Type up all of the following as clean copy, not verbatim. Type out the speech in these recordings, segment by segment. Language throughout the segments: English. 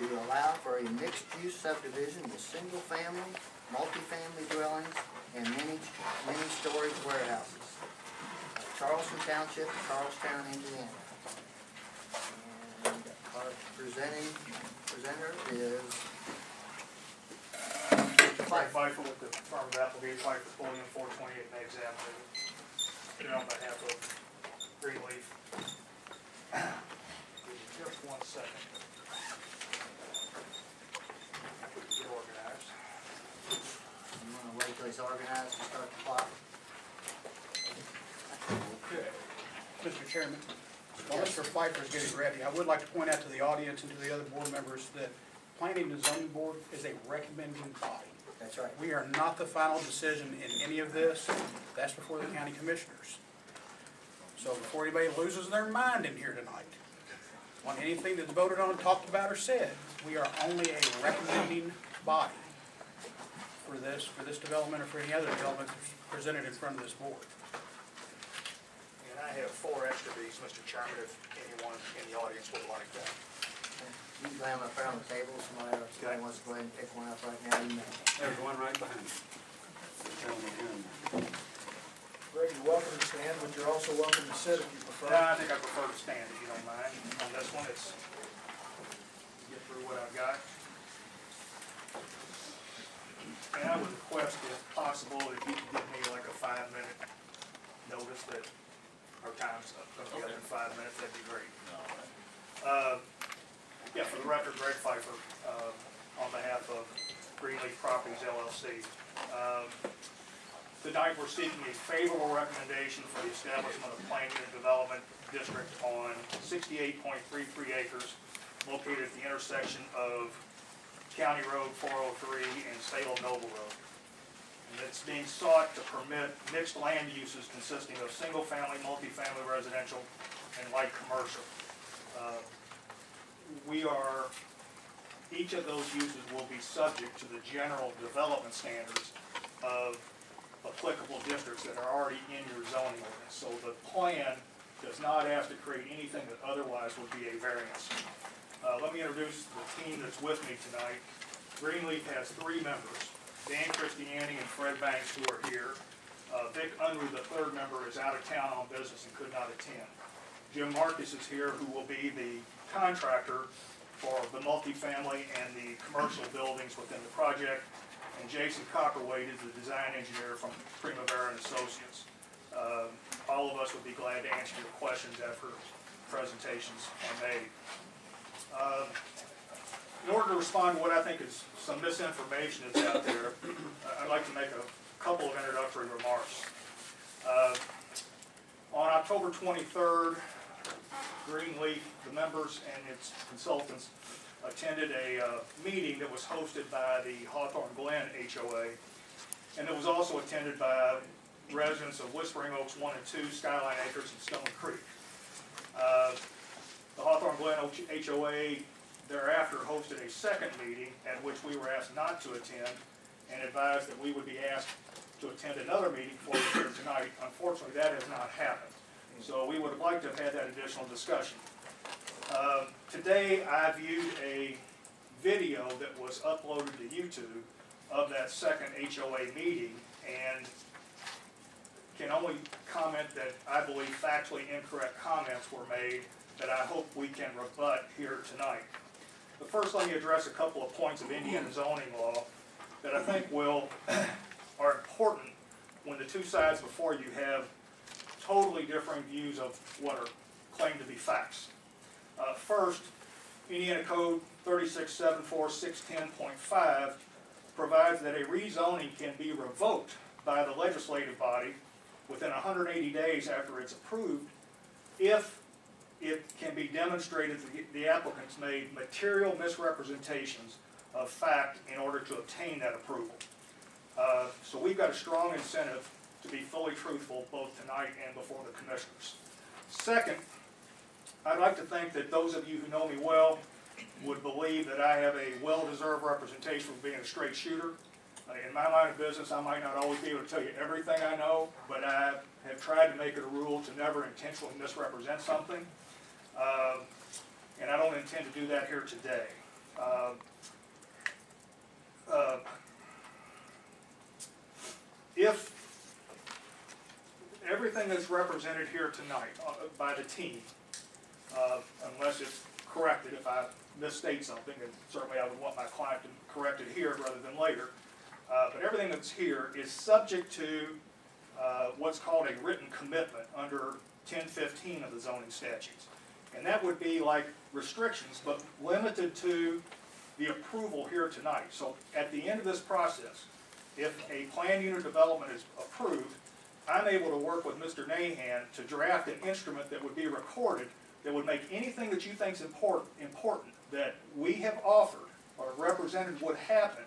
to allow for a mixed-use subdivision with single-family, multifamily dwellings, and many storage warehouses. Charleston Township, Charlestown, Indiana. And our presenter is Frank Pfeiffer with the firm of Applegate, Pfeiffer, Pulliam, 428 Meigs Avenue. Here on behalf of Greenleaf. Just 1 second. Get organized. You want to wait till he's organized and start the clock? Okay. Mr. Chairman, while Mr. Pfeiffer is getting ready, I would like to point out to the audience and to the other board members that Planning and Zoning Board is a recommending body. That's right. We are not the final decision in any of this. That's before the county commissioners. So before anybody loses their mind in here tonight on anything that's voted on, talked about, or said, we are only a recommending body for this development or for any other development that's presented in front of this board. And I have 4 extra of these, Mr. Chairman, if anyone in the audience would like that. You can lay them up there on the table. Somebody wants to go ahead and pick one up right now. You may. There's one right behind you. Greg, you're welcome to stand, but you're also welcome to sit if you prefer. I think I prefer to stand if you don't mind. On this one, it's get through what I've got. And I would request, if possible, if you could give me like a 5-minute notice that our time's up together in 5 minutes, that'd be great. Yeah, for the record, Greg Pfeiffer, on behalf of Greenleaf Properties LLC. Tonight, we're seeking a favorable recommendation for the establishment of planning and development district on 68.33 acres located at the intersection of County Road 403 and Salem Noble Road. And it's being sought to permit mixed land uses consisting of single-family, multifamily residential, and light commercial. Each of those uses will be subject to the general development standards of applicable districts that are already in your zoning ordinance. So the plan does not have to create anything that otherwise would be a variance. Let me introduce the team that's with me tonight. Greenleaf has 3 members, Dan Christiani and Fred Banks, who are here. Vic Unruh, the 3rd member, is out of town on business and could not attend. Jim Marcus is here, who will be the contractor for the multifamily and the commercial buildings within the project. And Jason Copperweight is the design engineer from Primavera and Associates. All of us would be glad to answer your questions after presentations are made. In order to respond to what I think is some misinformation that's out there, I'd like to make a couple of introductory remarks. On October 23rd, Greenleaf, the members and its consultants, attended a meeting that was hosted by the Hawthorn Glen HOA, and it was also attended by residents of Whispering Oaks 1 and 2, Skyline Acres, and Stone Creek. The Hawthorn Glen HOA thereafter hosted a second meeting at which we were asked not to attend and advised that we would be asked to attend another meeting before we here tonight. Unfortunately, that has not happened. So we would have liked to have had that additional discussion. Today I viewed a video that was uploaded to YouTube of that second HOA meeting and can only comment that I believe factually incorrect comments were made that I hope we can rebut here tonight. But first, let me address a couple of points of Indiana zoning law that I think are important when the two sides before you have totally differing views of what are claimed to be facts. First, Indiana Code 3674-610.5 provides that a rezoning can be revoked by the legislative body within 180 days after it's approved if it can be demonstrated that the applicants made material misrepresentations of fact in order to obtain that approval. So we've got a strong incentive to be fully truthful both tonight and before the commissioners. Second, I'd like to think that those of you who know me well would believe that I have a well-deserved representation for being a straight shooter. In my line of business, I might not always be able to tell you everything I know, but I have tried to make it a rule to never intentionally misrepresent something. And I don't intend to do that here today. If everything that's represented here tonight by the team, unless it's corrected, if I misstate something, and certainly I would want my client to correct it here rather than later, but everything that's here is subject to what's called a written commitment under 1015 of the zoning statutes. And that would be like restrictions, but limited to the approval here tonight. So at the end of this process, if a plan unit development is approved, I'm able to work with Mr. Nahan to draft an instrument that would be recorded that would make anything that you think is important that we have offered or represented would happen,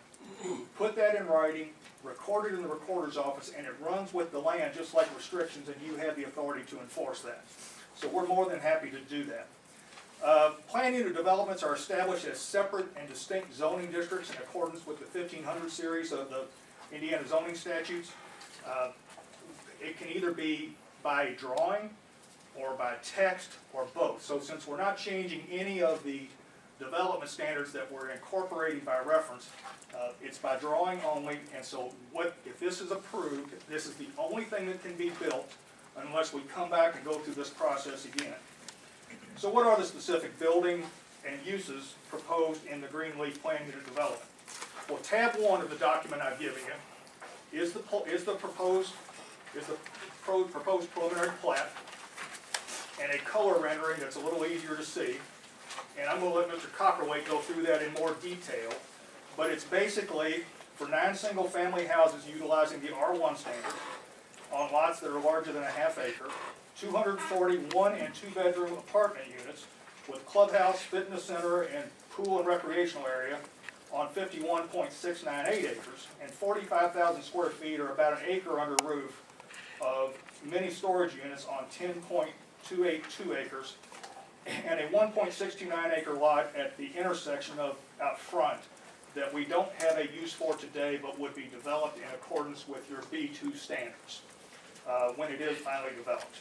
put that in writing, record it in the recorder's office, and it runs with the land just like restrictions, and you have the authority to enforce that. So we're more than happy to do that. Plan unit developments are established as separate and distinct zoning districts in accordance with the 1500 series of the Indiana zoning statutes. It can either be by drawing or by text or both. So since we're not changing any of the development standards that we're incorporating by reference, it's by drawing only. And so if this is approved, this is the only thing that can be built unless we come back and go through this process again. So what are the specific building and uses proposed in the Greenleaf Plan Unit Development? Well, tab 1 of the document I've given you is the proposed preliminary plat and a color rendering that's a little easier to see. And I'm going to let Mr. Copperweight go through that in more detail. But it's basically for 9 single-family houses utilizing the R1 standard on lots that are larger than a half acre, 240 1- and 2-bedroom apartment units with clubhouse, fitness center, and pool and recreational area on 51.698 acres, and 45,000 square feet, or about an acre under roof, of mini storage units on 10.282 acres, and a 1.629 acre lot at the intersection of out front that we don't have a use for today, but would be developed in accordance with your B2 standards when it is finally developed.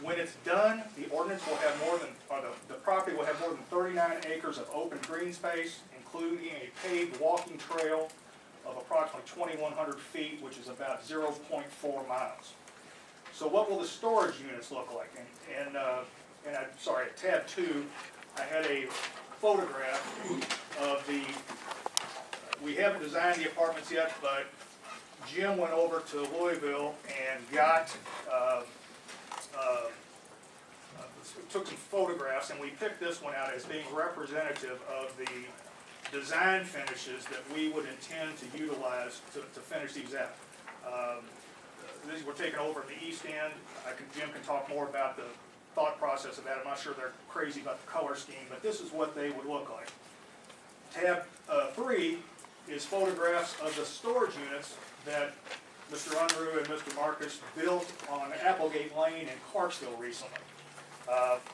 When it's done, the ordinance will have more than, or the property will have more than 39 acres of open green space, including a paved walking trail of approximately 2,100 feet, which is about 0.4 miles. So what will the storage units look like? And I'm sorry, at tab 2, I had a photograph of the, we haven't designed the apartments yet, but Jim went over to Louisville and got, took some photographs, and we picked this one out as being representative of the design finishes that we would intend to utilize to finish these out. These were taken over at the east end. Jim can talk more about the thought process of that. I'm not sure they're crazy about the color scheme, but this is what they would look like. Tab 3 is photographs of the storage units that Mr. Unruh and Mr. Marcus built on Applegate Lane in Clarksville recently.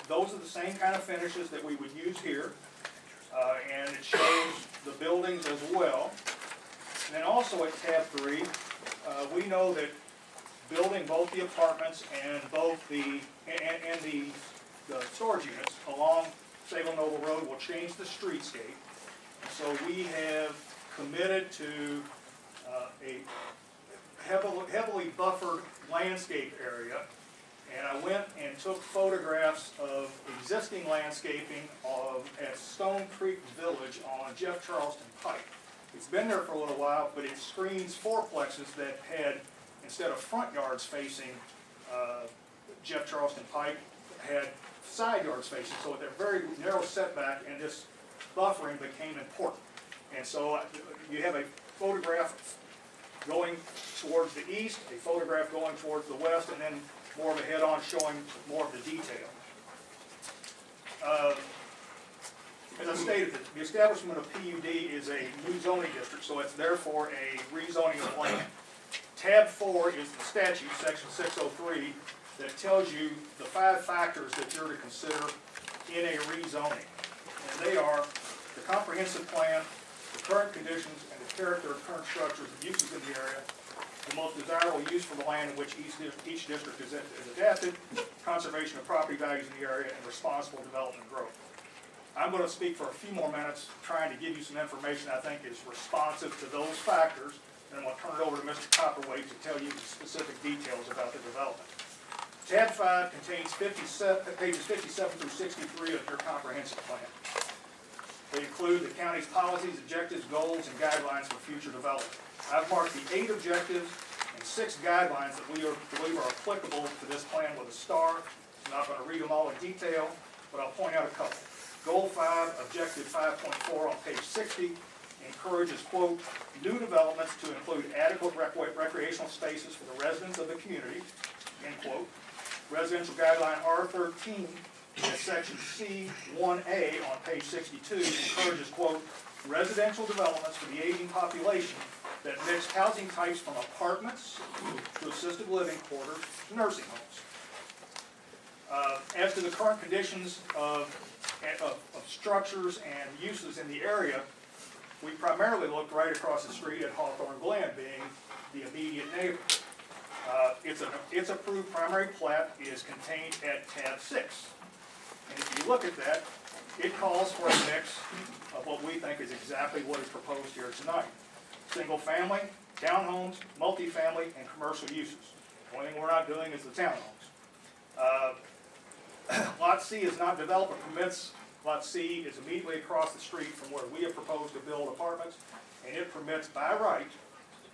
Those are the same kind of finishes that we would use here, and it shows the buildings as well. And then also at tab 3, we know that building both the apartments and both the storage units along Salem Noble Road will change the streetscape. So we have committed to a heavily buffered landscape area, and I went and took photographs of existing landscaping at Stone Creek Village on Jeff Charleston Pike. It's been there for a little while, but it screens fourplexes that had, instead of front yards facing Jeff Charleston Pike, had side yards facing, so they're very narrow setback, and this buffering became important. And so you have a photograph going towards the east, a photograph going towards the west, and then more of a head-on showing more of the detail. As I stated, the establishment of PUD is a new zoning district, so it's therefore a rezoning of land. Tab 4 is the statute, section 603, that tells you the 5 factors that you're to consider in a rezoning. And they are the comprehensive plan, the current conditions, and the character of current structures and uses in the area, the most desirable use for the land in which each district is adapted, conservation of property values in the area, and responsible development and growth. I'm going to speak for a few more minutes, trying to give you some information I think is responsive to those factors, and I'm going to turn it over to Mr. Copperwaite to tell you the specific details about the development. Tab 5 contains pages 57 through 63 of your comprehensive plan. They include the county's policies, objectives, goals, and guidelines for future development. I've marked the 8 objectives and 6 guidelines that we believe are applicable to this plan with a star. I'm not going to read them all in detail, but I'll point out a couple. Goal 5, Objective 5.4 on page 60, encourages, quote, new developments to include adequate recreational spaces for the residents of the community, end quote. Residential guideline R13 in section C1A on page 62 encourages, quote, residential developments for the aging population that mix housing types from apartments to assisted living quarters to nursing homes. As to the current conditions of structures and uses in the area, we primarily looked right across the street at Hawthorn Glen being the immediate neighbor. Its approved primary plat is contained at tab 6. And if you look at that, it calls for a mix of what we think is exactly what is proposed here tonight. Single family, townhomes, multifamily, and commercial uses. The only thing we're not doing is the townhomes. Lot C is not developed or permits. Lot C is immediately across the street from where we have proposed to build apartments, and it permits by right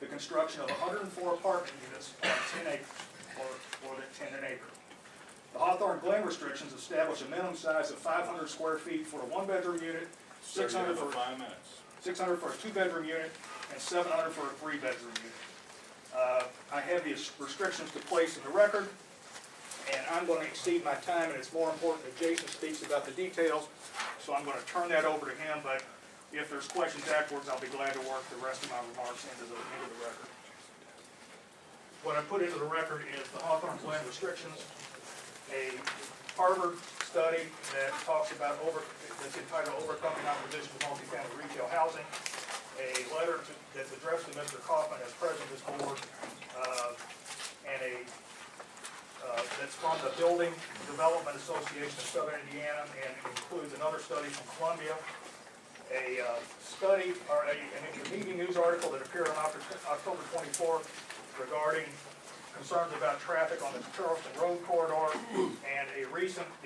the construction of 104 apartment units on 10 acres, or 10 an acre. The Hawthorn Glen restrictions establish a minimum size of 500 square feet for a one-bedroom unit, 600 for 600 for a two-bedroom unit, and 700 for a three-bedroom unit. I have these restrictions to place in the record, and I'm going to exceed my time, and it's more important that Jason speaks about the details, so I'm going to turn that over to him, but if there's questions afterwards, I'll be glad to work the rest of my remarks into the record. What I put into the record is the Hawthorn Glen restrictions, a Harvard study that talks about that's entitled Overcoming Opposition to Multifamily Retail Housing, a letter that's addressed to Mr. Kaufman as president of this board, and that's from the Building Development Association of Southern Indiana, and includes another study from Columbia, a study or an intermediate news article that appeared on October 24th regarding concerns about traffic on the Charleston Road corridor, and the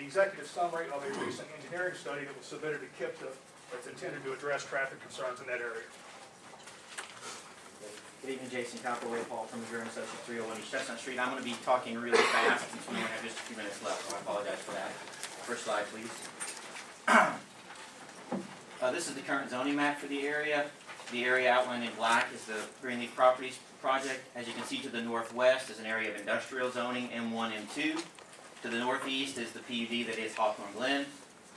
executive summary of a recent engineering study that was submitted to KIPTA that's intended to address traffic concerns in that area. Good evening, Jason Copperwaite, Paul from Missouri Associates, 301 East Chestnut Street. I'm going to be talking really fast since we only have just a few minutes left, so I apologize for that. First slide, please. This is the current zoning map for the area. The area outlined in black is the Greenleaf Properties project. As you can see, to the northwest is an area of industrial zoning, M1, M2. To the northeast is the PUD that is Hawthorn Glen.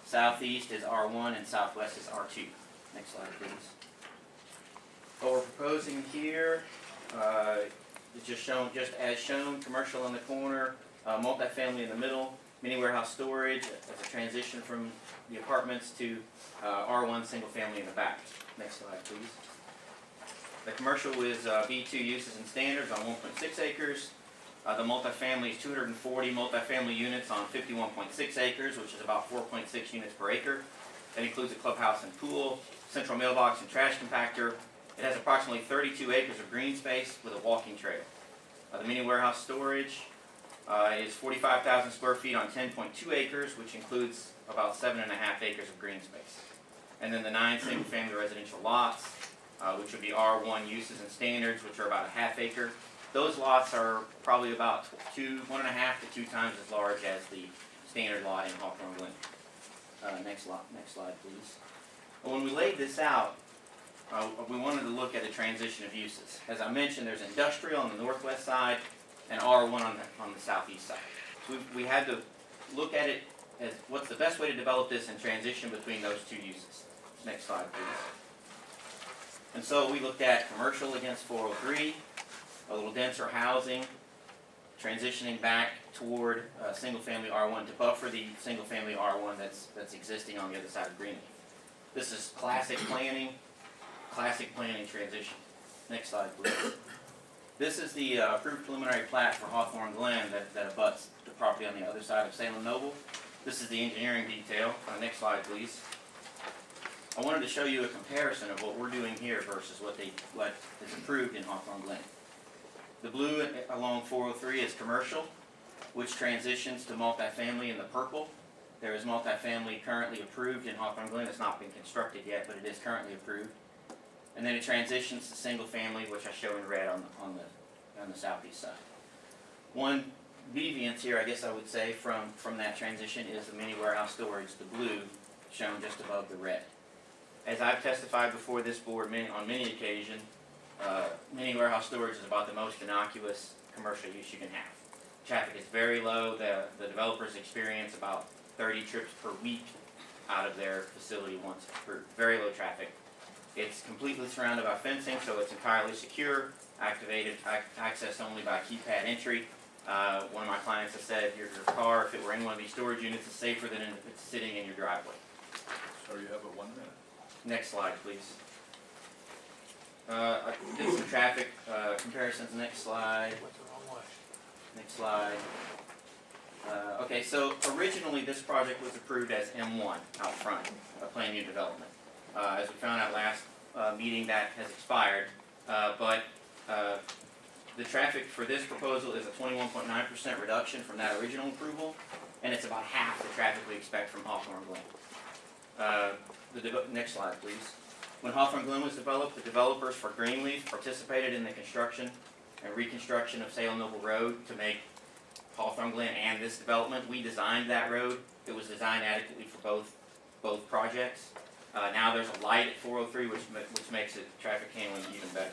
Southeast is R1, and southwest is R2. Next slide, please. What we're proposing here is just as shown, commercial in the corner, multifamily in the middle, mini warehouse storage as a transition from the apartments to R1 single family in the back. Next slide, please. The commercial is B2 uses and standards on 1.6 acres. The multifamily is 240 multifamily units on 51.6 acres, which is about 4.6 units per acre. That includes a clubhouse and pool, central mailbox and trash compactor. It has approximately 32 acres of green space with a walking trail. The mini warehouse storage is 45,000 square feet on 10.2 acres, which includes about 7.5 acres of green space. And then the 9 single-family residential lots, which would be R1 uses and standards, which are about a half acre. Those lots are probably about 1.5 to 2 times as large as the standard lot in Hawthorn Glen. Next slide, please. Well, when we laid this out, we wanted to look at a transition of uses. As I mentioned, there's industrial on the northwest side and R1 on the southeast side. So we had to look at it as what's the best way to develop this and transition between those two uses. Next slide, please. And so we looked at commercial against 403, a little denser housing, transitioning back toward single-family R1 to buffer the single-family R1 that's existing on the other side of Greenleaf. This is classic planning transition. Next slide, please. This is the approved preliminary plat for Hawthorn Glen that abuts the property on the other side of Salem Noble. This is the engineering detail. Next slide, please. I wanted to show you a comparison of what we're doing here versus what is approved in Hawthorn Glen. The blue along 403 is commercial, which transitions to multifamily in the purple. There is multifamily currently approved in Hawthorn Glen. It's not been constructed yet, but it is currently approved. And then it transitions to single family, which I show in red on the southeast side. One deviance here, I guess I would say, from that transition is the mini warehouse storage, the blue, shown just above the red. As I've testified before this board on many occasions, mini warehouse storage is about the most innocuous commercial use you can have. Traffic is very low. The developers experience about 30 trips per week out of their facility once approved. Very low traffic. It's completely surrounded by fencing, so it's entirely secure, accessed only by keypad entry. One of my clients has said your car, if it were in one of these storage units, is safer than if it's sitting in your driveway. So you have a 1 minute. Next slide, please. I did some traffic comparisons. Next slide. Next slide. Okay, so originally this project was approved as M1 out front, Plan Unit Development. As we found out last meeting, that has expired, but the traffic for this proposal is a 21.9% reduction from that original approval, and it's about half the traffic we expect from Hawthorn Glen. Next slide, please. When Hawthorn Glen was developed, the developers for Greenleaf participated in the construction and reconstruction of Salem Noble Road to make Hawthorn Glen and this development. We designed that road. It was designed adequately for both projects. Now there's a light at 403, which makes it traffic handling even better.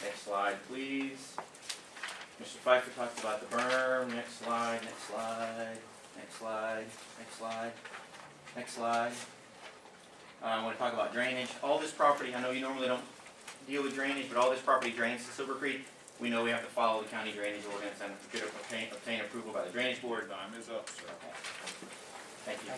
Next slide, please. Mr. Pfeiffer talked about the berm. Next slide, next slide, next slide, next slide, next slide. I want to talk about drainage. All this property, I know you normally don't deal with drainage, but all this property drains to Silver Creek. We know we have to follow the county drainage ordinance and obtain approval by the drainage board. Time is up, sir. Okay. Thank you.